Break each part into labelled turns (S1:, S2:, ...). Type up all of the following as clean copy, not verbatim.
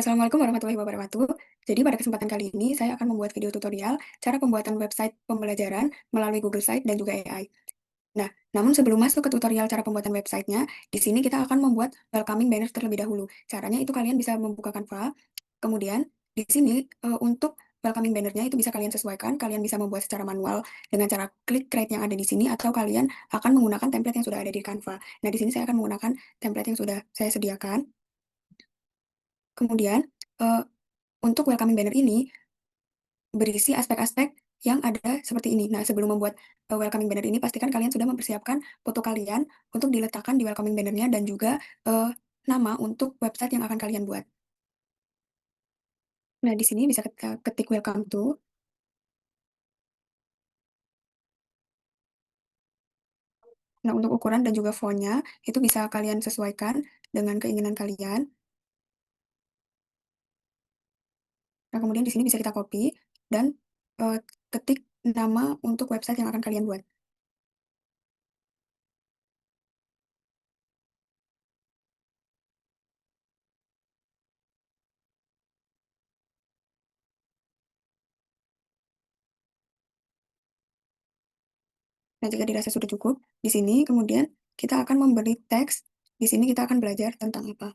S1: Assalamualaikum warahmatullahi wabarakatuh. Jadi pada kesempatan kali ini saya akan membuat video tutorial cara pembuatan website pembelajaran melalui Google Site dan juga AI. Nah, namun sebelum masuk ke tutorial cara pembuatan websitenya, di sini kita akan membuat welcoming banner terlebih dahulu. Caranya itu kalian bisa membuka Canva, kemudian di sini untuk welcoming bannernya itu bisa kalian sesuaikan, kalian bisa membuat secara manual dengan cara klik create yang ada di sini atau kalian akan menggunakan template yang sudah ada di Canva. Nah, di sini saya akan menggunakan template yang sudah saya sediakan. Kemudian, eee, untuk welcoming banner ini, berisi aspek-aspek yang ada seperti ini. Nah, sebelum membuat, welcoming banner ini, pastikan kalian sudah mempersiapkan foto kalian untuk diletakkan di welcoming banner-nya dan juga, nama untuk website yang akan kalian buat. Nah, di sini bisa kita ketik welcome to. Nah, untuk ukuran dan juga font-nya, itu bisa kalian sesuaikan dengan keinginan kalian. Nah, kemudian di sini bisa kita copy dan, eee, ketik nama untuk website yang akan kalian buat. Nah, jika dirasa sudah cukup, di sini kemudian kita akan memberi teks, di sini kita akan belajar tentang apa.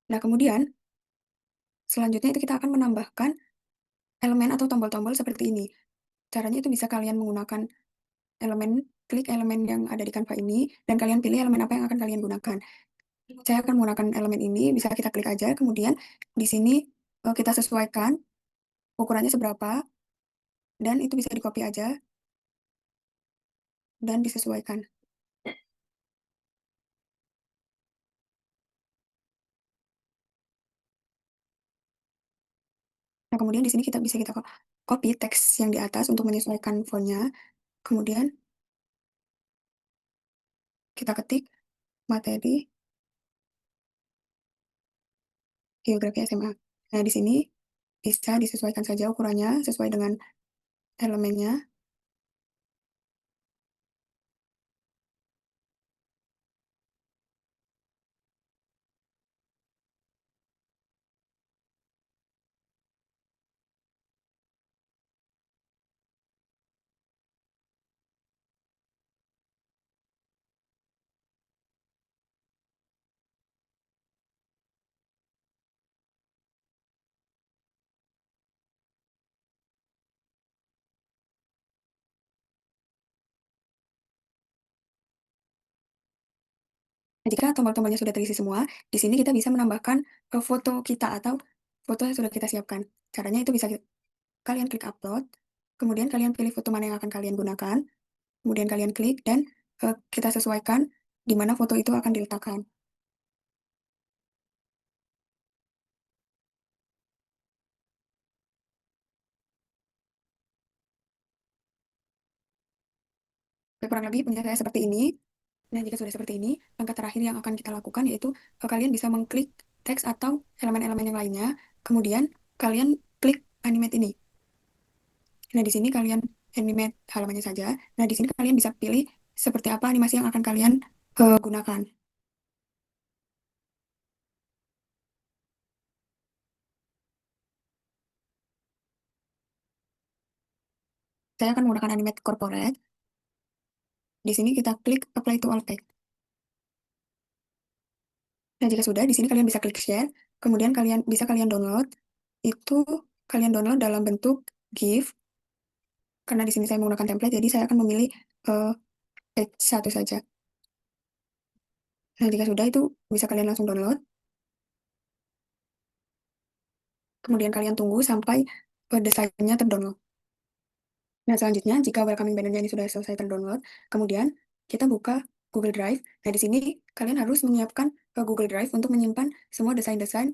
S1: Nah, kemudian selanjutnya itu kita akan menambahkan elemen atau tombol-tombol seperti ini. Caranya itu bisa kalian menggunakan elemen, klik elemen yang ada di Canva ini, dan kalian pilih elemen apa yang akan kalian gunakan. Saya akan menggunakan elemen ini, bisa kita klik aja, kemudian di sini kita sesuaikan ukurannya seberapa, dan itu bisa di-copy aja dan disesuaikan. Nah, kemudian di sini kita copy teks yang di atas untuk menyesuaikan font-nya, kemudian kita ketik materi geografi SMA. Nah, di sini bisa disesuaikan saja ukurannya sesuai dengan elemennya. Nah, jika tombol-tombolnya sudah terisi semua, di sini kita bisa menambahkan, foto kita atau foto yang sudah kita siapkan. Caranya itu bisa kalian klik upload, kemudian kalian pilih foto mana yang akan kalian gunakan, kemudian kalian klik dan, kita sesuaikan di mana foto itu akan diletakkan. Ya kurang lebih punya saya seperti ini. Nah, jika sudah seperti ini, langkah terakhir yang akan kita lakukan yaitu, kalian bisa mengklik teks atau elemen-elemen yang lainnya, kemudian kalian klik animate ini. Nah, di sini kalian animate halamannya saja. Nah, di sini kalian bisa pilih seperti apa animasi yang akan kalian, gunakan. Saya akan menggunakan animate corporate. Di sini kita klik apply to all text. Nah, jika sudah, di sini kalian bisa klik share, kemudian kalian download. Itu kalian download dalam bentuk GIF, karena di sini saya menggunakan template, jadi saya akan memilih, eee, page 1 saja. Nah, jika sudah itu bisa kalian langsung download, kemudian kalian tunggu sampai, desainnya terdownload. Nah, selanjutnya jika welcoming banner-nya ini sudah selesai terdownload, kemudian kita buka Google Drive. Nah, di sini kalian harus menyiapkan, Google Drive untuk menyimpan semua desain-desain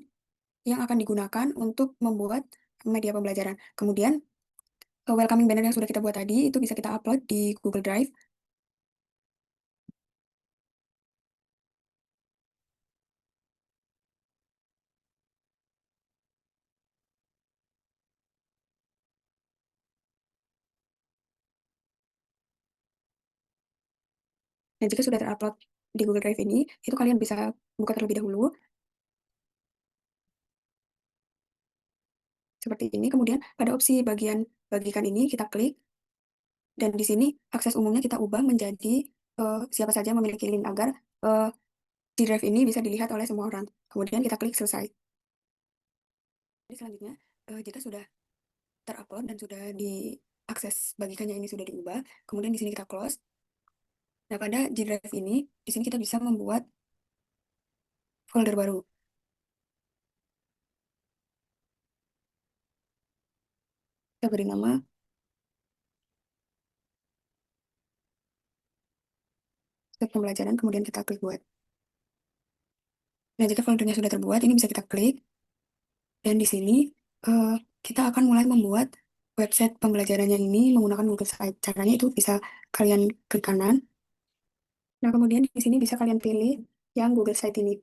S1: yang akan digunakan untuk membuat media pembelajaran. Kemudian, welcoming banner yang sudah kita buat tadi itu bisa kita upload di Google Drive. Nah, jika sudah terupload di Google Drive ini, itu kalian bisa buka terlebih dahulu, seperti ini. Kemudian pada opsi bagian bagikan ini kita klik, dan di sini akses umumnya kita ubah menjadi siapa saja yang memiliki link agar eh, di drive ini bisa dilihat oleh semua orang. Kemudian kita klik selesai. Jadi selanjutnya, jika sudah terupload dan sudah diakses bagikannya ini sudah diubah, kemudian di sini kita close. Nah, pada G Drive ini, di sini kita bisa membuat folder baru. Kita beri nama set pembelajaran, kemudian kita klik buat. Nah, jika foldernya sudah terbuat, ini bisa kita klik, dan di sini eh, kita akan mulai membuat website pembelajarannya ini menggunakan Google Site. Caranya itu bisa kalian klik kanan. Nah, kemudian di sini bisa kalian pilih yang Google Site ini.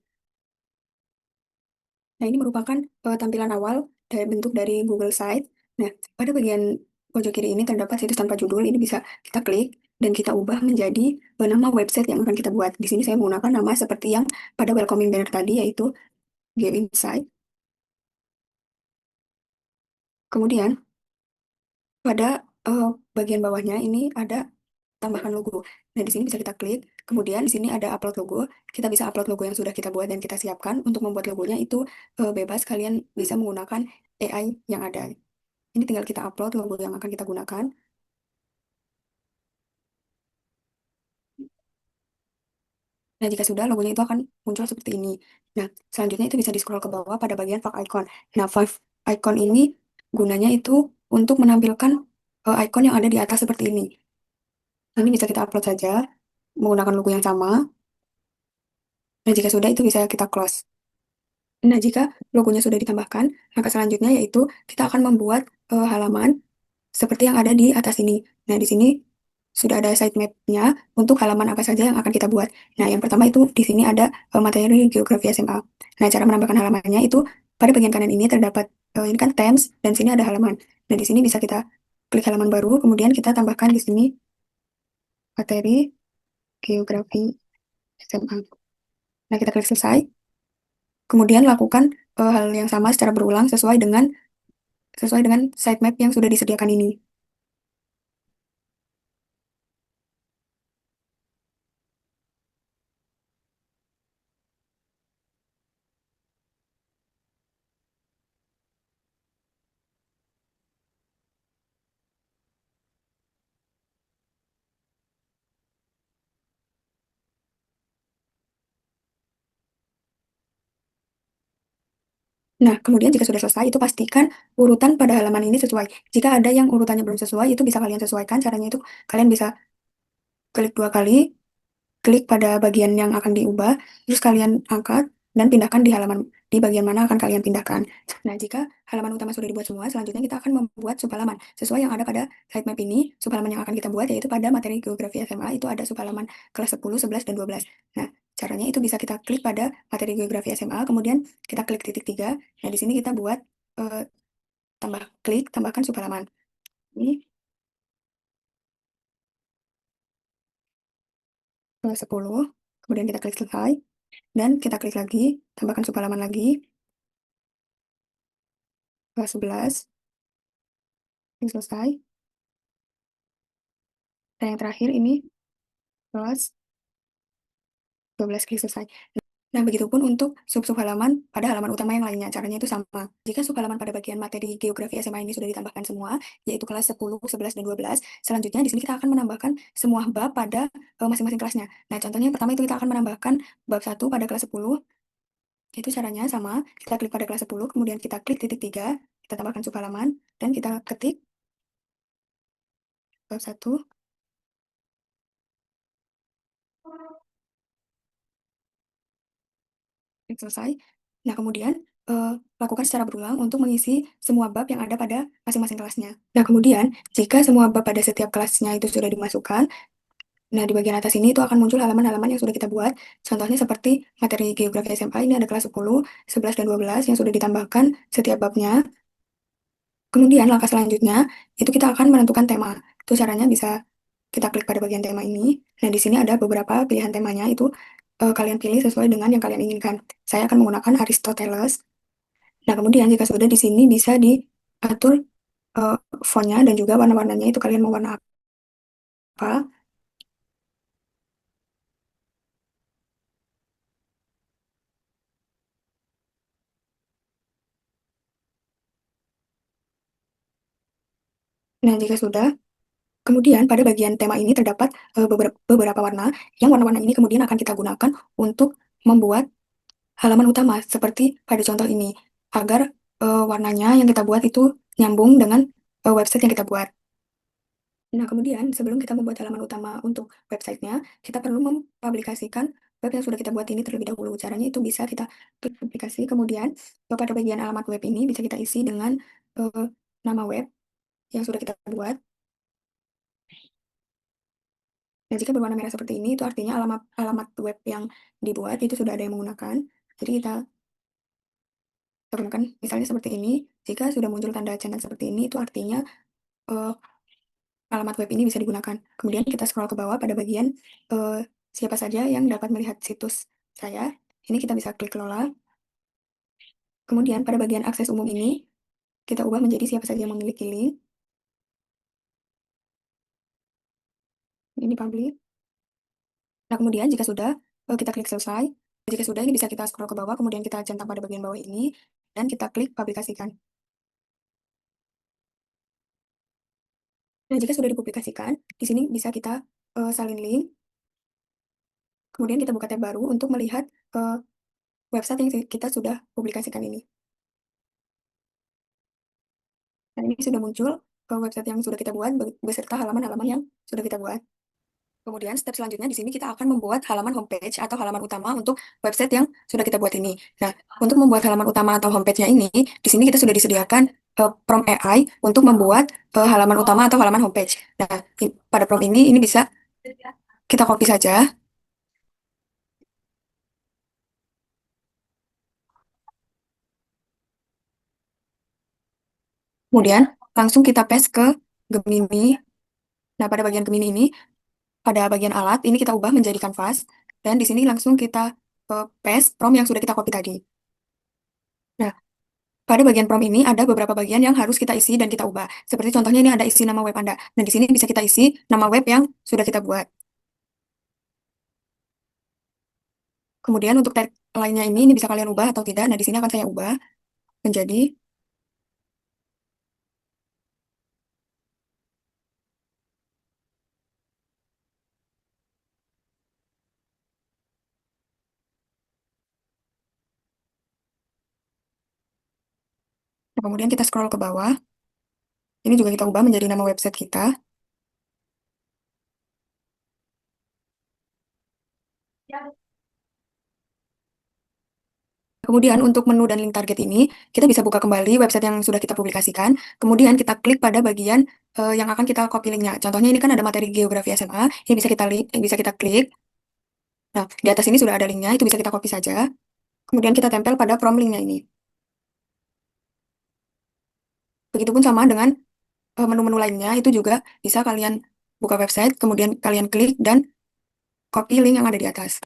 S1: Nah, ini merupakan tampilan awal dari bentuk dari Google Site. Nah, pada bagian pojok kiri ini terdapat situs tanpa judul. Ini bisa kita klik dan kita ubah menjadi nama website yang akan kita buat. Di sini saya menggunakan nama seperti yang pada welcoming banner tadi, yaitu Game Insight. Kemudian pada bagian bawahnya ini ada tambahkan logo. Nah, di sini bisa kita klik. Kemudian di sini ada upload logo. Kita bisa upload logo yang sudah kita buat dan kita siapkan. Untuk membuat logonya itu bebas. Kalian bisa menggunakan AI yang ada. Ini tinggal kita upload logo yang akan kita gunakan. Nah, jika sudah, logonya itu akan muncul seperti ini. Nah, selanjutnya itu bisa di-scroll ke bawah pada bagian Five Icon. Nah, Five Icon ini gunanya itu untuk menampilkan icon yang ada di atas seperti ini. Nah, ini bisa kita upload saja menggunakan logo yang sama. Nah, jika sudah, itu bisa kita close. Nah, jika logonya sudah ditambahkan, maka selanjutnya yaitu kita akan membuat halaman seperti yang ada di atas ini. Nah, di sini sudah ada sitemap-nya untuk halaman apa saja yang akan kita buat. Nah, yang pertama itu di sini ada materi geografi SMA. Nah, cara menambahkan halamannya itu pada bagian kanan ini terdapat ini kan themes dan sini ada halaman. Nah, di sini bisa kita klik halaman baru, kemudian kita tambahkan di sini materi geografi SMA. Nah, kita klik selesai. Kemudian lakukan hal yang sama secara berulang sesuai dengan sitemap yang sudah disediakan ini. Nah, kemudian jika sudah selesai, itu pastikan urutan pada halaman ini sesuai. Jika ada yang urutannya belum sesuai, itu bisa kalian sesuaikan. Caranya itu kalian bisa klik 2 kali, klik pada bagian yang akan diubah, terus kalian angkat dan pindahkan di bagian mana akan kalian pindahkan. Nah, jika halaman utama sudah dibuat semua, selanjutnya kita akan membuat subhalaman. Sesuai yang ada pada sitemap ini, subhalaman yang akan kita buat yaitu pada materi geografi SMA itu ada subhalaman kelas 10, 11, dan 12. Nah, caranya itu bisa kita klik pada materi geografi SMA, kemudian kita klik titik 3. Nah, di sini kita buat eh, tambahkan subhalaman. Ini kelas 10, kemudian kita klik selesai, dan kita klik lagi, tambahkan subhalaman lagi, kelas 11, klik selesai, dan yang terakhir ini kelas 12, klik selesai. Nah, begitupun untuk sub-sub halaman pada halaman utama yang lainnya. Caranya itu sama. Jika sub halaman pada bagian materi geografi SMA ini sudah ditambahkan semua, yaitu kelas 10, 11, dan 12, selanjutnya di sini kita akan menambahkan semua bab pada masing-masing kelasnya. Nah, contohnya yang pertama itu kita akan menambahkan bab 1 pada kelas 10. Itu caranya sama. Kita klik pada kelas 10, kemudian kita klik titik 3, kita tambahkan sub halaman, dan kita ketik bab 1, klik selesai. Nah, kemudian lakukan secara berulang untuk mengisi semua bab yang ada pada masing-masing kelasnya. Nah, kemudian jika semua bab pada setiap kelasnya itu sudah dimasukkan, nah di bagian atas ini itu akan muncul halaman-halaman yang sudah kita buat. Contohnya seperti materi geografi SMA ini ada kelas 10, 11, dan 12 yang sudah ditambahkan setiap babnya. Kemudian langkah selanjutnya itu kita akan menentukan tema. Itu caranya bisa kita klik pada bagian tema ini. Nah, di sini ada beberapa pilihan temanya, itu kalian pilih sesuai dengan yang kalian inginkan. Saya akan menggunakan Aristoteles. Nah, kemudian jika sudah di sini bisa diatur eh, fontnya dan juga warna-warnanya, itu kalian mau warna apa. Nah, jika sudah, kemudian pada bagian tema ini terdapat beberapa warna, yang warna-warna ini kemudian akan kita gunakan untuk membuat halaman utama, seperti pada contoh ini, agar warnanya yang kita buat itu nyambung dengan website yang kita buat. Nah, kemudian sebelum kita membuat halaman utama untuk websitenya, kita perlu mempublikasikan web yang sudah kita buat ini terlebih dahulu. Caranya itu bisa kita klik publikasi, kemudian pada bagian alamat web ini bisa kita isi dengan eh, nama web yang sudah kita buat. Nah, jika berwarna merah seperti ini, itu artinya alamat alamat web yang dibuat itu sudah ada yang menggunakan. Jadi kita gunakan misalnya seperti ini. Jika sudah muncul tanda centang seperti ini, itu artinya eh, alamat web ini bisa digunakan. Kemudian kita scroll ke bawah pada bagian eh, siapa saja yang dapat melihat situs saya. Ini kita bisa klik kelola. Kemudian pada bagian akses umum ini, kita ubah menjadi siapa saja yang memiliki link. Ini public. Nah, kemudian jika sudah, kita klik selesai. Jika sudah, ini bisa kita scroll ke bawah, kemudian kita centang pada bagian bawah ini, dan kita klik publikasikan. Nah, jika sudah dipublikasikan, di sini bisa kita salin link, kemudian kita buka tab baru untuk melihat eh, website yang kita sudah publikasikan ini. Nah, ini sudah muncul ke website yang sudah kita buat beserta halaman-halaman yang sudah kita buat. Kemudian step selanjutnya di sini kita akan membuat halaman homepage atau halaman utama untuk website yang sudah kita buat ini. Nah, untuk membuat halaman utama atau homepage-nya ini, di sini kita sudah disediakan prompt AI untuk membuat halaman utama atau halaman homepage. Nah, pada prompt ini bisa kita copy saja, kemudian langsung kita paste ke Gemini. Nah, pada bagian Gemini ini, pada bagian alat, ini kita ubah menjadi kanvas, dan di sini langsung kita paste prompt yang sudah kita copy tadi. Nah, pada bagian prompt ini ada beberapa bagian yang harus kita isi dan kita ubah. Seperti contohnya ini ada isi nama web Anda. Nah, di sini bisa kita isi nama web yang sudah kita buat. Kemudian untuk tag lainnya ini bisa kalian ubah atau tidak. Nah, di sini akan saya ubah menjadi, nah, kemudian kita scroll ke bawah. Ini juga kita ubah menjadi nama website kita. Kemudian untuk menu dan link target ini, kita bisa buka kembali website yang sudah kita publikasikan. Kemudian kita klik pada bagian yang akan kita copy linknya. Contohnya ini kan ada materi geografi SMA, ini bisa kita klik. Nah, di atas ini sudah ada linknya, itu bisa kita copy saja. Kemudian kita tempel pada prompt linknya ini. Begitupun sama dengan menu-menu lainnya, itu juga bisa kalian buka website, kemudian kalian klik dan copy link yang ada di atas.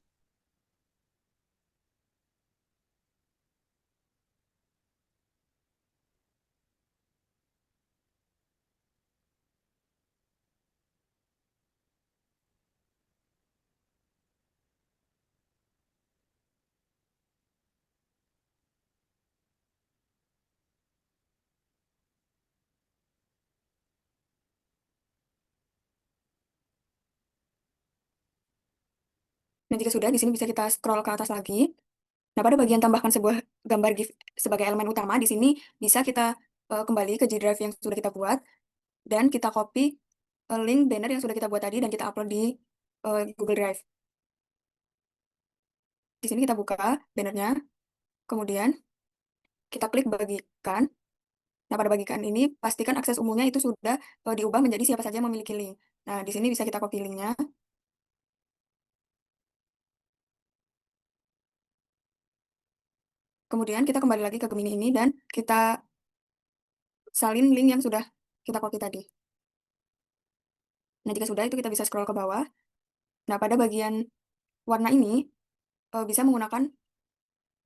S1: Nah, jika sudah, di sini bisa kita scroll ke atas lagi. Nah, pada bagian tambahkan sebuah gambar GIF sebagai elemen utama, di sini bisa kita kembali ke G Drive yang sudah kita buat, dan kita copy link banner yang sudah kita buat tadi, dan kita upload di Google Drive. Di sini kita buka bannernya, kemudian kita klik bagikan. Nah, pada bagikan ini, pastikan akses umumnya itu sudah diubah menjadi siapa saja yang memiliki link. Nah, di sini bisa kita copy linknya. Kemudian kita kembali lagi ke Gemini ini dan kita salin link yang sudah kita copy tadi. Nah, jika sudah itu kita bisa scroll ke bawah. Nah, pada bagian warna ini, bisa menggunakan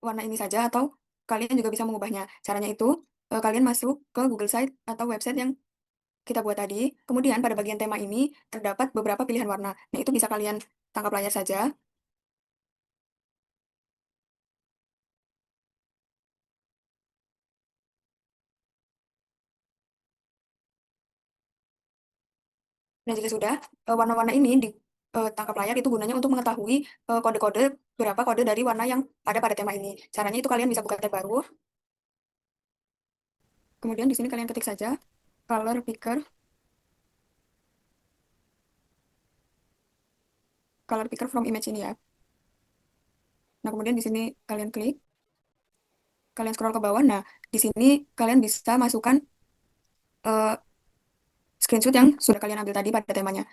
S1: warna ini saja atau kalian juga bisa mengubahnya. Caranya itu, kalian masuk ke Google Site atau website yang kita buat tadi, kemudian pada bagian tema ini terdapat beberapa pilihan warna. Nah, itu bisa kalian tangkap layar saja. Nah, jika sudah, warna-warna ini tangkap layar itu gunanya untuk mengetahui, kode-kode berapa kode dari warna yang ada pada tema ini. Caranya itu kalian bisa buka tab baru, kemudian di sini kalian ketik saja color picker from image ini ya. Nah, kemudian di sini kalian klik, kalian scroll ke bawah. Nah, di sini kalian bisa masukkan eh, screenshot yang sudah kalian ambil tadi pada temanya.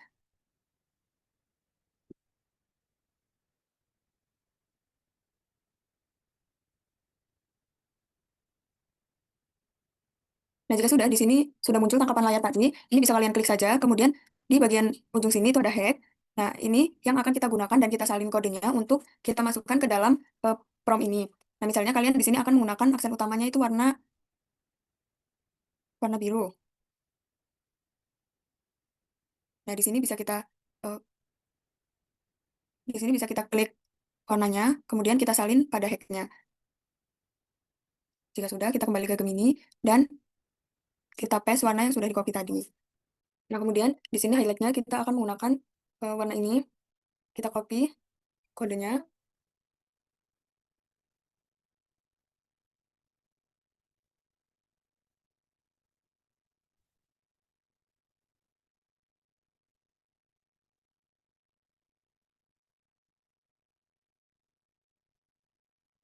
S1: Nah, jika sudah, di sini sudah muncul tangkapan layar tadi, ini bisa kalian klik saja, kemudian di bagian ujung sini itu ada hack. Nah, ini yang akan kita gunakan dan kita salin kodenya untuk kita masukkan ke dalam prompt ini. Nah, misalnya kalian di sini akan menggunakan aksen utamanya itu warna warna biru. Nah, eh, di sini bisa kita klik warnanya, kemudian kita salin pada hacknya. Jika sudah, kita kembali ke Gemini dan kita paste warna yang sudah di-copy tadi. Nah, kemudian di sini highlightnya kita akan menggunakan warna ini, kita copy kodenya,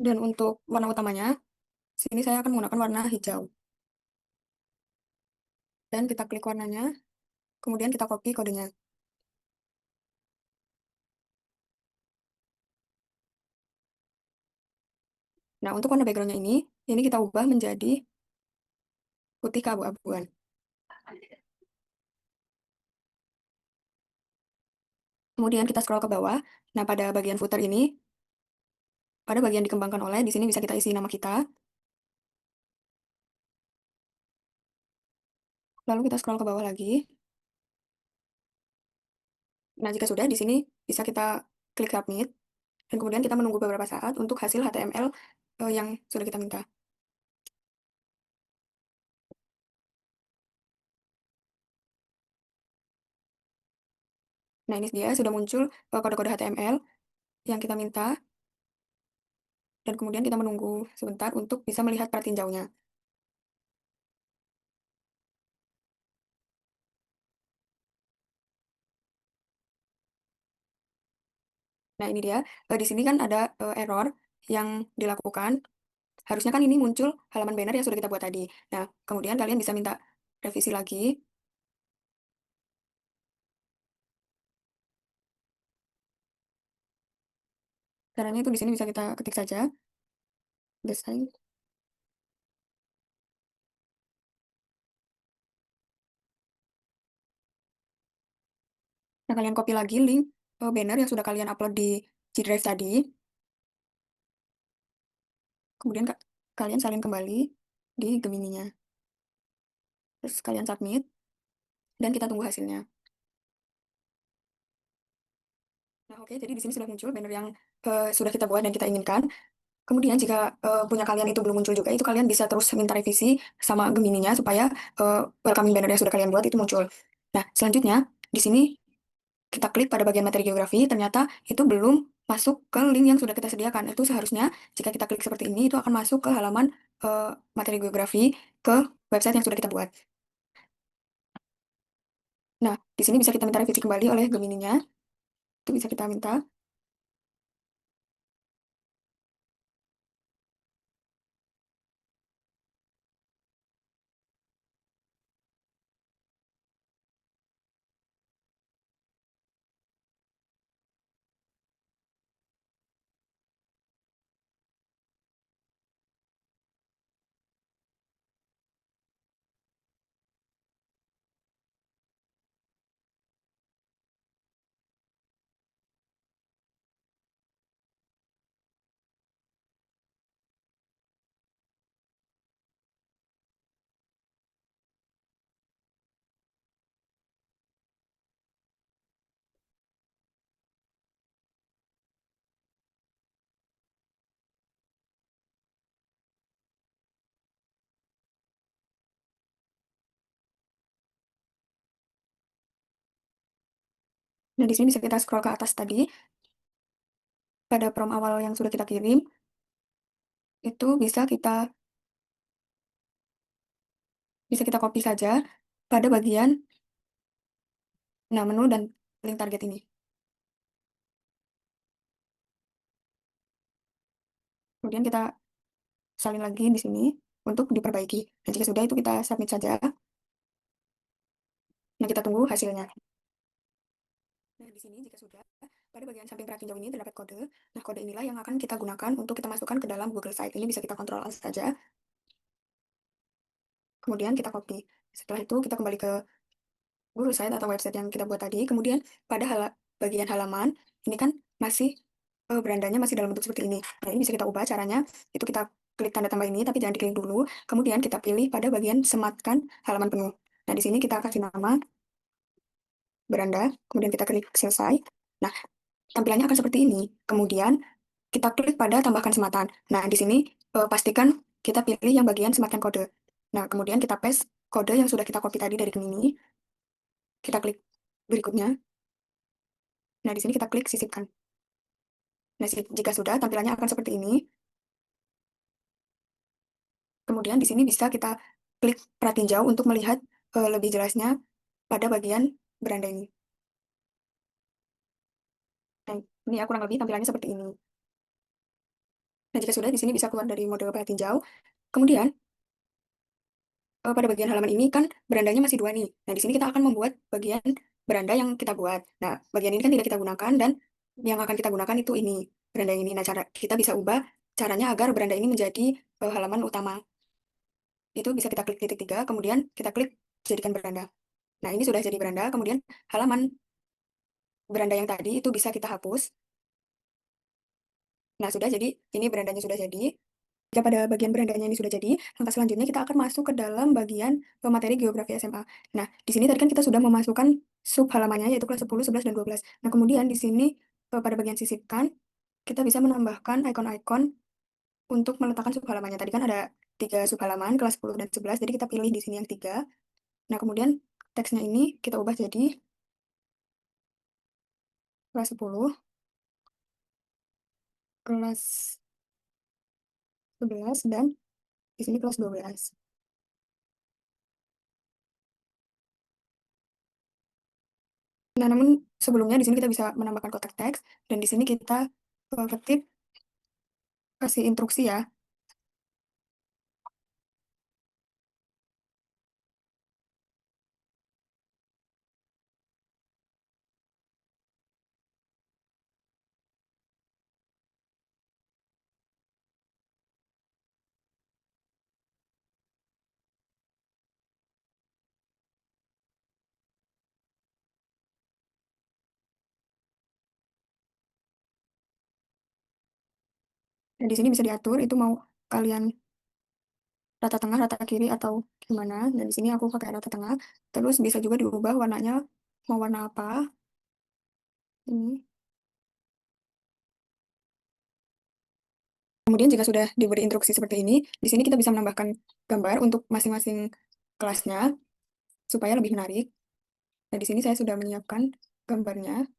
S1: dan untuk warna utamanya, sini saya akan menggunakan warna hijau. Dan kita klik warnanya, kemudian kita copy kodenya. Nah, untuk warna backgroundnya ini kita ubah menjadi putih keabu-abuan. Kemudian kita scroll ke bawah. Nah, pada bagian footer ini, pada bagian dikembangkan oleh, di sini bisa kita isi nama kita. Lalu kita scroll ke bawah lagi. Nah, jika sudah, di sini bisa kita klik submit. Dan kemudian kita menunggu beberapa saat untuk hasil HTML yang sudah kita minta. Nah, ini dia sudah muncul kode-kode HTML yang kita minta. Dan kemudian kita menunggu sebentar untuk bisa melihat part tinjaunya. Nah, ini dia. Di sini kan ada error yang dilakukan. Harusnya kan ini muncul halaman banner yang sudah kita buat tadi. Nah, kemudian kalian bisa minta revisi lagi. Caranya itu di sini bisa kita ketik saja, desain. Nah, kalian copy lagi link banner yang sudah kalian upload di G Drive tadi. Kemudian kalian salin kembali di Gemini-nya. Terus kalian submit, dan kita tunggu hasilnya. Nah, oke, jadi di sini sudah muncul banner yang sudah kita buat dan kita inginkan. Kemudian jika punya kalian itu belum muncul juga, itu kalian bisa terus minta revisi sama Gemini-nya supaya welcoming banner yang sudah kalian buat itu muncul. Nah, selanjutnya di sini kita klik pada bagian materi geografi, ternyata itu belum masuk ke link yang sudah kita sediakan. Itu seharusnya jika kita klik seperti ini, itu akan masuk ke halaman materi geografi ke website yang sudah kita buat. Nah, di sini bisa kita minta revisi kembali oleh Gemini-nya. Itu bisa kita minta. Nah, di sini bisa kita scroll ke atas tadi, pada prompt awal yang sudah kita kirim, itu bisa kita copy saja pada bagian, nah, menu dan link target ini. Kemudian kita salin lagi di sini untuk diperbaiki. Nah, jika sudah itu kita submit saja. Nah, kita tunggu hasilnya. Nah, di sini jika sudah, pada bagian samping perak hijau ini terdapat kode. Nah, kode inilah yang akan kita gunakan untuk kita masukkan ke dalam Google Site. Ini bisa kita kontrol saja. Kemudian kita copy. Setelah itu kita kembali ke Google Site atau website yang kita buat tadi. Kemudian pada bagian halaman, ini kan masih berandanya masih dalam bentuk seperti ini. Nah, ini bisa kita ubah caranya. Itu kita klik tanda tambah ini, tapi jangan diklik dulu. Kemudian kita pilih pada bagian sematkan halaman penuh. Nah, di sini kita kasih nama beranda, kemudian kita klik selesai. Nah, tampilannya akan seperti ini. Kemudian kita klik pada tambahkan sematan. Nah, di sini pastikan kita pilih yang bagian sematkan kode. Nah, kemudian kita paste kode yang sudah kita copy tadi dari Gemini. Kita klik berikutnya. Nah, di sini kita klik sisipkan. Nah, jika sudah, tampilannya akan seperti ini. Kemudian di sini bisa kita klik perak tinjau untuk melihat lebih jelasnya pada bagian beranda ini. Nah, ini ya kurang lebih tampilannya seperti ini. Nah, jika sudah, di sini bisa keluar dari mode perak tinjau. Kemudian, pada bagian halaman ini kan berandanya masih dua nih. Nah, di sini kita akan membuat bagian beranda yang kita buat. Nah, bagian ini kan tidak kita gunakan dan yang akan kita gunakan itu ini, beranda ini. Nah, cara kita bisa ubah caranya agar beranda ini menjadi halaman utama. Itu bisa kita klik titik tiga, kemudian kita klik jadikan beranda. Nah, ini sudah jadi beranda, kemudian halaman beranda yang tadi itu bisa kita hapus. Nah, sudah jadi, ini berandanya sudah jadi. Jika pada bagian berandanya ini sudah jadi, langkah selanjutnya kita akan masuk ke dalam bagian materi geografi SMA. Nah, di sini tadi kan kita sudah memasukkan sub halamannya, yaitu kelas 10, 11, dan 12. Nah, kemudian di sini pada bagian sisipkan, kita bisa menambahkan ikon-ikon untuk meletakkan sub halamannya. Tadi kan ada 3 sub halaman, kelas 10 dan 11, jadi kita pilih di sini yang 3. Nah, kemudian teksnya ini kita ubah jadi kelas 10, kelas 11, dan di sini kelas 12. Nah, namun sebelumnya di sini kita bisa menambahkan kotak teks, dan di sini kita ketik, kasih instruksi ya. Dan di sini bisa diatur, itu mau kalian rata tengah, rata kiri, atau gimana. Dan di sini aku pakai rata tengah. Terus bisa juga diubah warnanya, mau warna apa. Ini. Kemudian jika sudah diberi instruksi seperti ini, di sini kita bisa menambahkan gambar untuk masing-masing kelasnya, supaya lebih menarik. Nah, di sini saya sudah menyiapkan gambarnya.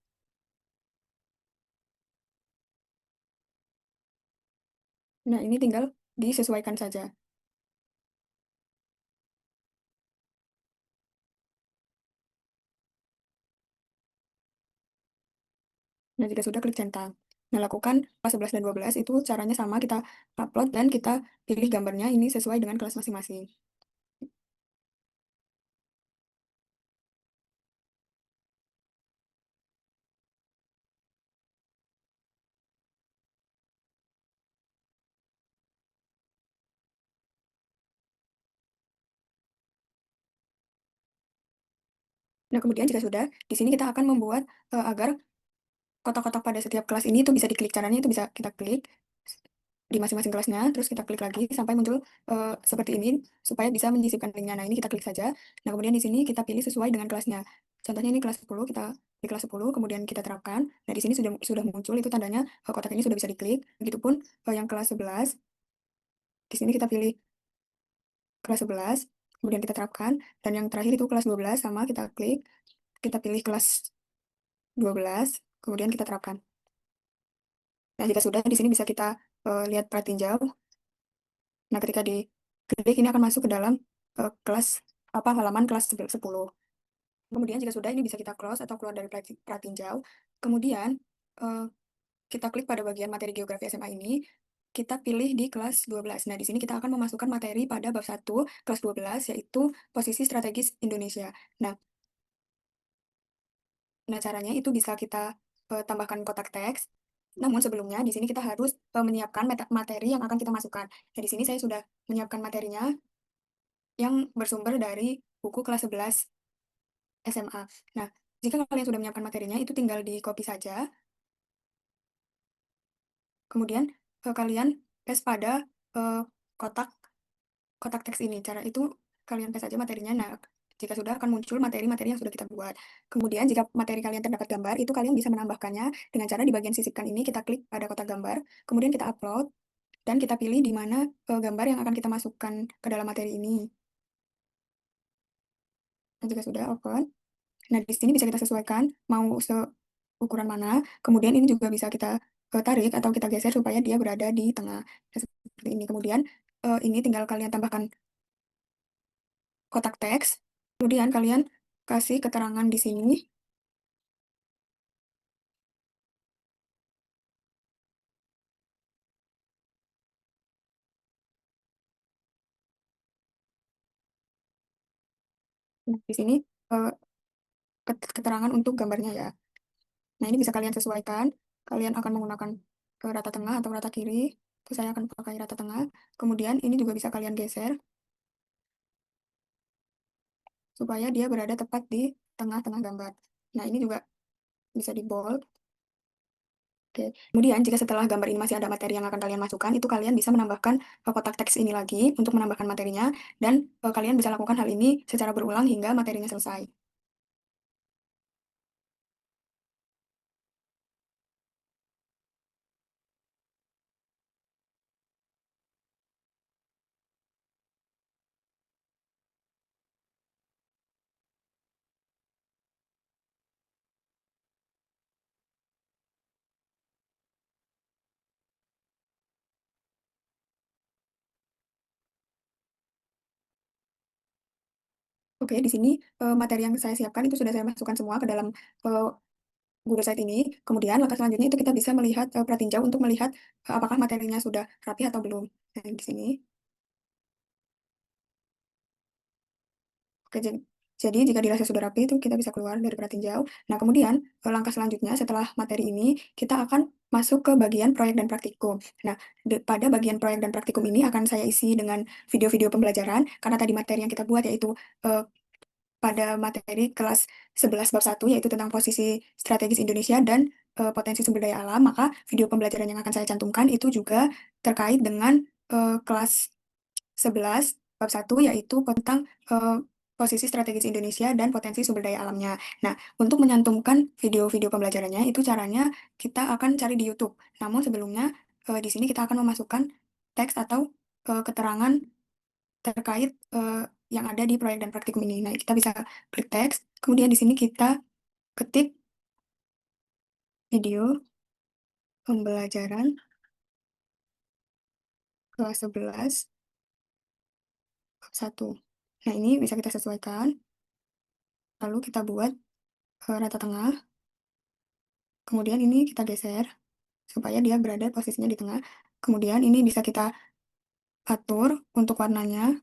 S1: Nah, ini tinggal disesuaikan saja. Nah, jika sudah, klik centang. Nah, lakukan kelas 11 dan 12 itu caranya sama, kita upload dan kita pilih gambarnya ini sesuai dengan kelas masing-masing. Nah, kemudian jika sudah, di sini kita akan membuat agar kotak-kotak pada setiap kelas ini itu bisa diklik. Caranya itu bisa kita klik di masing-masing kelasnya, terus kita klik lagi sampai muncul seperti ini, supaya bisa menyisipkan linknya. Nah, ini kita klik saja. Nah, kemudian di sini kita pilih sesuai dengan kelasnya. Contohnya ini kelas 10, kita di kelas 10, kemudian kita terapkan. Nah, di sini sudah muncul, itu tandanya kotak ini sudah bisa diklik. Begitupun yang kelas 11, di sini kita pilih kelas 11, kemudian kita terapkan. Dan yang terakhir itu kelas 12, sama kita klik, kita pilih kelas 12, kemudian kita terapkan. Nah, jika sudah, di sini bisa kita lihat pratinjau. Nah, ketika diklik, ini akan masuk ke dalam kelas halaman kelas 10. Kemudian jika sudah, ini bisa kita close atau keluar dari pratinjau. Kemudian eh, kita klik pada bagian materi geografi SMA ini, kita pilih di kelas 12. Nah, di sini kita akan memasukkan materi pada bab 1, kelas 12, yaitu posisi strategis Indonesia. Nah, caranya itu bisa kita tambahkan kotak teks. Namun sebelumnya, di sini kita harus menyiapkan materi yang akan kita masukkan. Nah, di sini saya sudah menyiapkan materinya yang bersumber dari buku kelas 11 SMA. Nah, jika kalian sudah menyiapkan materinya, itu tinggal di copy saja. Kemudian kalian paste pada eh, kotak kotak teks ini. Cara itu kalian paste saja materinya. Nah, jika sudah akan muncul materi-materi yang sudah kita buat. Kemudian jika materi kalian terdapat gambar, itu kalian bisa menambahkannya dengan cara di bagian sisipkan ini kita klik pada kotak gambar, kemudian kita upload dan kita pilih di mana gambar yang akan kita masukkan ke dalam materi ini. Nah, jika sudah open, nah di sini bisa kita sesuaikan mau seukuran mana. Kemudian ini juga bisa kita tarik atau kita geser supaya dia berada di tengah. Nah, seperti ini. Kemudian ini tinggal kalian tambahkan kotak teks. Kemudian kalian kasih keterangan di sini. Nah, di sini eh, keterangan untuk gambarnya ya. Nah, ini bisa kalian sesuaikan. Kalian akan menggunakan rata tengah atau rata kiri. Terus saya akan pakai rata tengah. Kemudian ini juga bisa kalian geser supaya dia berada tepat di tengah-tengah gambar. Nah, ini juga bisa di bold. Oke. Kemudian jika setelah gambar ini masih ada materi yang akan kalian masukkan, itu kalian bisa menambahkan kotak teks ini lagi untuk menambahkan materinya, dan kalian bisa lakukan hal ini secara berulang hingga materinya selesai. Oke, di sini materi yang saya siapkan itu sudah saya masukkan semua ke dalam eh, Google Site ini. Kemudian langkah selanjutnya itu kita bisa melihat pratinjau untuk melihat apakah materinya sudah rapi atau belum. Nah, di sini. Oke, jadi jika dirasa sudah rapi itu kita bisa keluar dari pratinjau. Nah, kemudian langkah selanjutnya setelah materi ini kita akan masuk ke bagian proyek dan praktikum. Nah, pada bagian proyek dan praktikum ini akan saya isi dengan video-video pembelajaran karena tadi materi yang kita buat yaitu eh, pada materi kelas 11 bab 1 yaitu tentang posisi strategis Indonesia dan potensi sumber daya alam, maka video pembelajaran yang akan saya cantumkan itu juga terkait dengan kelas 11 bab 1 yaitu tentang eh, posisi strategis Indonesia dan potensi sumber daya alamnya. Nah, untuk menyantumkan video-video pembelajarannya itu caranya kita akan cari di YouTube. Namun sebelumnya di sini kita akan memasukkan teks atau keterangan terkait yang ada di proyek dan praktikum ini. Nah, kita bisa klik teks, kemudian di sini kita ketik video pembelajaran kelas 11 bab 1. Nah, ini bisa kita sesuaikan, lalu kita buat rata tengah, kemudian ini kita geser supaya dia berada posisinya di tengah. Kemudian ini bisa kita atur untuk warnanya,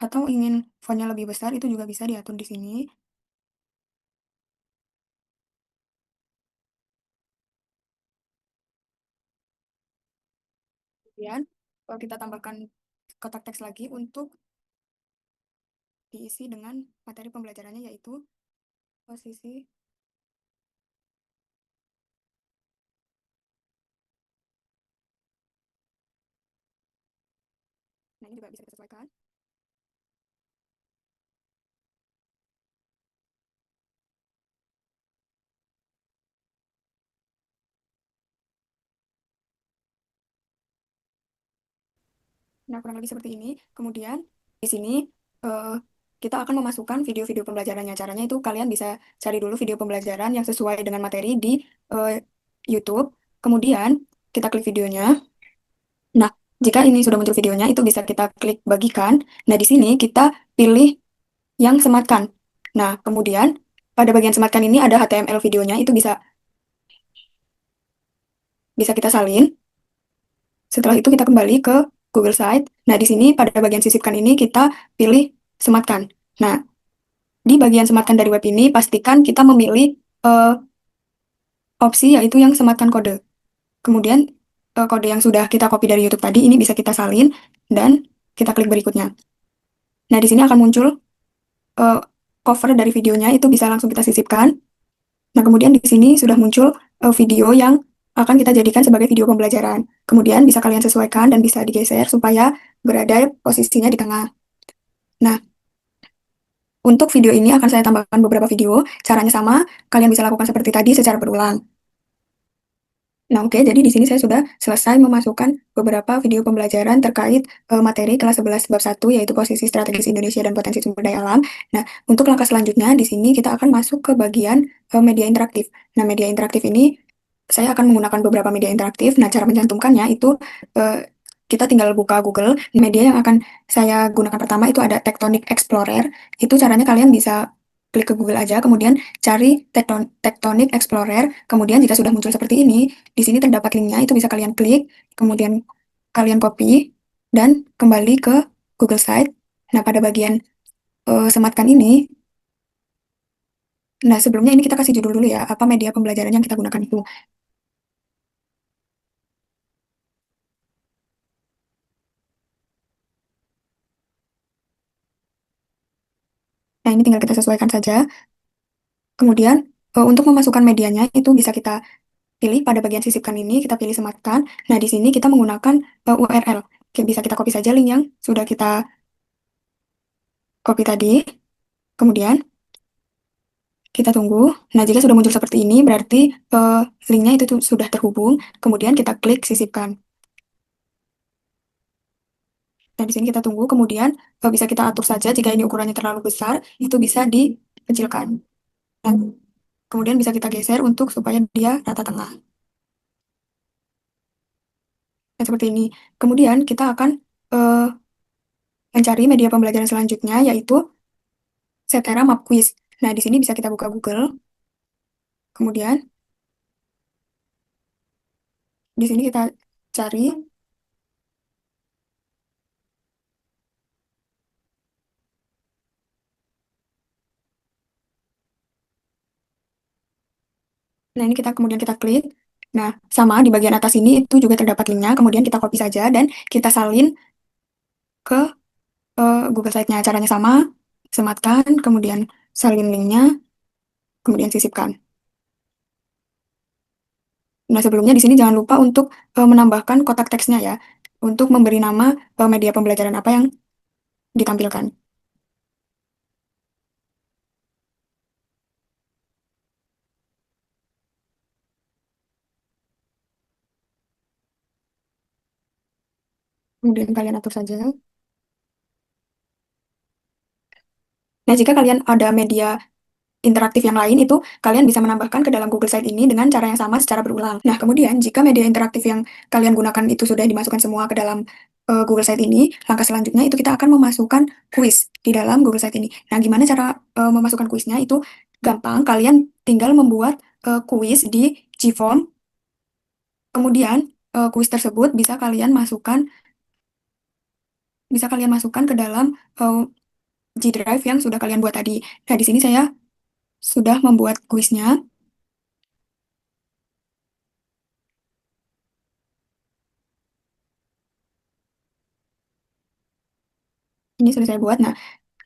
S1: atau ingin fontnya lebih besar itu juga bisa diatur di sini. Kemudian kalau kita tambahkan kotak teks lagi untuk diisi dengan materi pembelajarannya yaitu posisi. Nah, ini juga bisa kita sesuaikan. Nah, kurang lebih seperti ini. Kemudian di sini eh, kita akan memasukkan video-video pembelajarannya. Caranya itu kalian bisa cari dulu video pembelajaran yang sesuai dengan materi di YouTube. Kemudian kita klik videonya. Nah, jika ini sudah muncul videonya, itu bisa kita klik bagikan. Nah, di sini kita pilih yang sematkan. Nah, kemudian pada bagian sematkan ini ada HTML videonya, itu bisa bisa kita salin. Setelah itu kita kembali ke Google Site. Nah, di sini pada bagian sisipkan ini kita pilih sematkan. Nah, di bagian sematkan dari web ini pastikan kita memilih eh, opsi yaitu yang sematkan kode. Kemudian kode yang sudah kita copy dari YouTube tadi ini bisa kita salin dan kita klik berikutnya. Nah, di sini akan muncul eh, cover dari videonya itu bisa langsung kita sisipkan. Nah, kemudian di sini sudah muncul video yang akan kita jadikan sebagai video pembelajaran. Kemudian bisa kalian sesuaikan dan bisa digeser supaya berada posisinya di tengah. Nah, untuk video ini akan saya tambahkan beberapa video. Caranya sama, kalian bisa lakukan seperti tadi secara berulang. Nah, oke, jadi di sini saya sudah selesai memasukkan beberapa video pembelajaran terkait materi kelas 11 bab 1, yaitu posisi strategis Indonesia dan potensi sumber daya alam. Nah, untuk langkah selanjutnya, di sini kita akan masuk ke bagian media interaktif. Nah, media interaktif ini saya akan menggunakan beberapa media interaktif. Nah, cara mencantumkannya itu eh, kita tinggal buka Google. Media yang akan saya gunakan pertama itu ada Tectonic Explorer. Itu caranya kalian bisa klik ke Google aja, kemudian cari Tectonic Explorer. Kemudian jika sudah muncul seperti ini, di sini terdapat linknya, itu bisa kalian klik, kemudian kalian copy, dan kembali ke Google Site. Nah, pada bagian sematkan ini, nah sebelumnya ini kita kasih judul dulu ya, apa media pembelajaran yang kita gunakan itu. Nah, ini tinggal kita sesuaikan saja. Kemudian, untuk memasukkan medianya itu bisa kita pilih pada bagian sisipkan ini, kita pilih sematkan. Nah, di sini kita menggunakan URL. Oke, bisa kita copy saja link yang sudah kita copy tadi. Kemudian, kita tunggu. Nah, jika sudah muncul seperti ini, berarti eh, linknya itu sudah terhubung. Kemudian kita klik sisipkan. Nah, di sini kita tunggu. Kemudian bisa kita atur saja jika ini ukurannya terlalu besar, itu bisa dikecilkan. Nah, kemudian bisa kita geser untuk supaya dia rata tengah. Nah, seperti ini. Kemudian kita akan eh, mencari media pembelajaran selanjutnya, yaitu Setera Map Quiz. Nah, di sini bisa kita buka Google. Kemudian di sini kita cari. Nah, ini kita kemudian kita klik. Nah, sama di bagian atas ini itu juga terdapat linknya. Kemudian kita copy saja dan kita salin ke Google Site-nya. Caranya sama, sematkan, kemudian salin linknya, kemudian sisipkan. Nah, sebelumnya di sini jangan lupa untuk menambahkan kotak teksnya ya, untuk memberi nama media pembelajaran apa yang ditampilkan. Kemudian kalian atur saja. Nah, jika kalian ada media interaktif yang lain itu kalian bisa menambahkan ke dalam Google Site ini dengan cara yang sama secara berulang. Nah, kemudian jika media interaktif yang kalian gunakan itu sudah dimasukkan semua ke dalam Google Site ini, langkah selanjutnya itu kita akan memasukkan kuis di dalam Google Site ini. Nah, gimana cara memasukkan kuisnya? Itu gampang, kalian tinggal membuat kuis di Gform. Kemudian kuis tersebut bisa kalian masukkan ke dalam G Drive yang sudah kalian buat tadi. Nah, di sini saya sudah membuat kuisnya. Ini sudah saya buat. Nah,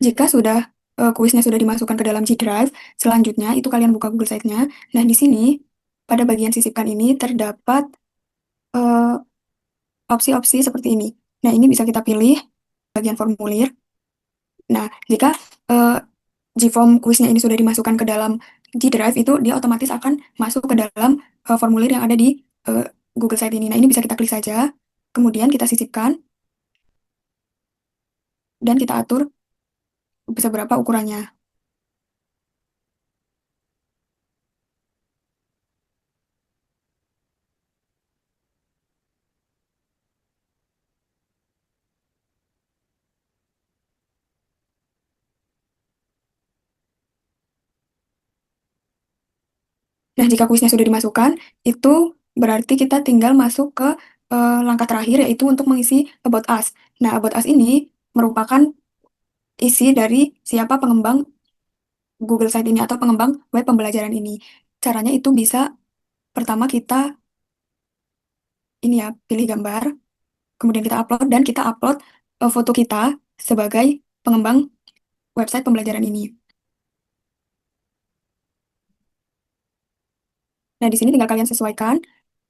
S1: jika sudah kuisnya sudah dimasukkan ke dalam G Drive, selanjutnya itu kalian buka Google Site-nya. Nah, di sini pada bagian sisipkan ini terdapat eh, opsi-opsi seperti ini. Nah, ini bisa kita pilih bagian formulir. Nah, jika eh, Gform kuisnya ini sudah dimasukkan ke dalam G Drive, itu dia otomatis akan masuk ke dalam formulir yang ada di eh, Google Site ini. Nah, ini bisa kita klik saja. Kemudian kita sisipkan dan kita atur seberapa ukurannya. Nah, jika kuisnya sudah dimasukkan, itu berarti kita tinggal masuk ke langkah terakhir, yaitu untuk mengisi About Us. Nah, About Us ini merupakan isi dari siapa pengembang Google Site ini atau pengembang web pembelajaran ini. Caranya itu bisa, pertama kita ini ya, pilih gambar, kemudian kita upload, dan kita upload foto kita sebagai pengembang website pembelajaran ini. Nah, di sini tinggal kalian sesuaikan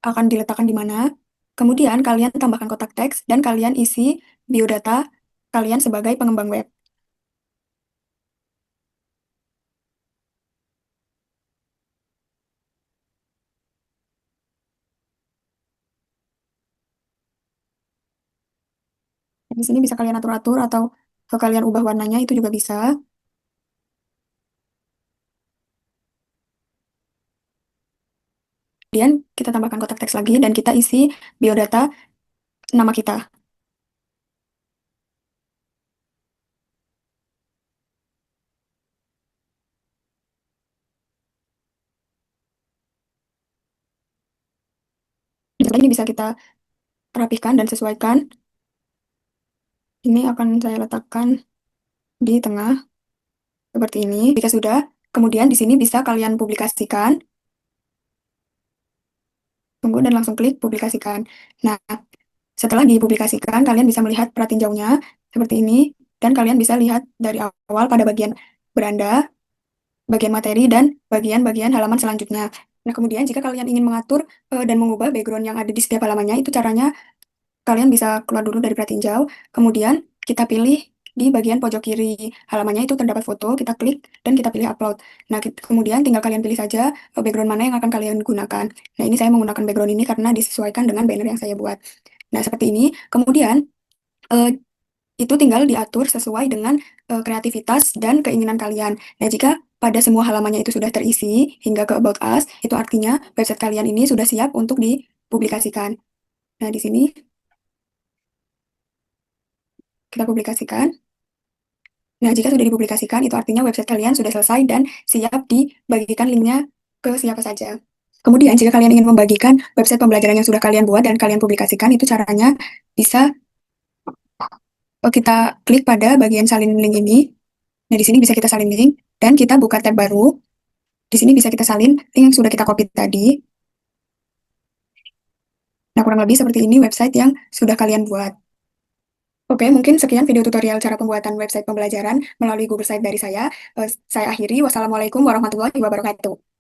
S1: akan diletakkan di mana. Kemudian kalian tambahkan kotak teks dan kalian isi biodata kalian sebagai pengembang web. Di sini bisa kalian atur-atur atau kalian ubah warnanya itu juga bisa. Kemudian kita tambahkan kotak teks lagi dan kita isi biodata nama kita. Jadi ini bisa kita rapikan dan sesuaikan. Ini akan saya letakkan di tengah seperti ini. Jika sudah, kemudian di sini bisa kalian publikasikan. Tunggu dan langsung klik publikasikan. Nah, setelah dipublikasikan, kalian bisa melihat pratinjaunya seperti ini, dan kalian bisa lihat dari awal pada bagian beranda, bagian materi, dan bagian-bagian halaman selanjutnya. Nah, kemudian jika kalian ingin mengatur dan mengubah background yang ada di setiap halamannya, itu caranya kalian bisa keluar dulu dari pratinjau, kemudian kita pilih di bagian pojok kiri halamannya itu terdapat foto, kita klik dan kita pilih upload. Nah, kemudian tinggal kalian pilih saja background mana yang akan kalian gunakan. Nah, ini saya menggunakan background ini karena disesuaikan dengan banner yang saya buat. Nah, seperti ini. Kemudian eh, itu tinggal diatur sesuai dengan kreativitas dan keinginan kalian. Nah, jika pada semua halamannya itu sudah terisi hingga ke About Us, itu artinya website kalian ini sudah siap untuk dipublikasikan. Nah, di sini kita publikasikan. Nah, jika sudah dipublikasikan, itu artinya website kalian sudah selesai dan siap dibagikan linknya ke siapa saja. Kemudian, jika kalian ingin membagikan website pembelajaran yang sudah kalian buat dan kalian publikasikan, itu caranya bisa kita klik pada bagian salin link ini. Nah, di sini bisa kita salin link dan kita buka tab baru. Di sini bisa kita salin link yang sudah kita copy tadi. Nah, kurang lebih seperti ini website yang sudah kalian buat. Oke, mungkin sekian video tutorial cara pembuatan website pembelajaran melalui Google Site dari saya. Saya akhiri. Wassalamualaikum warahmatullahi wabarakatuh.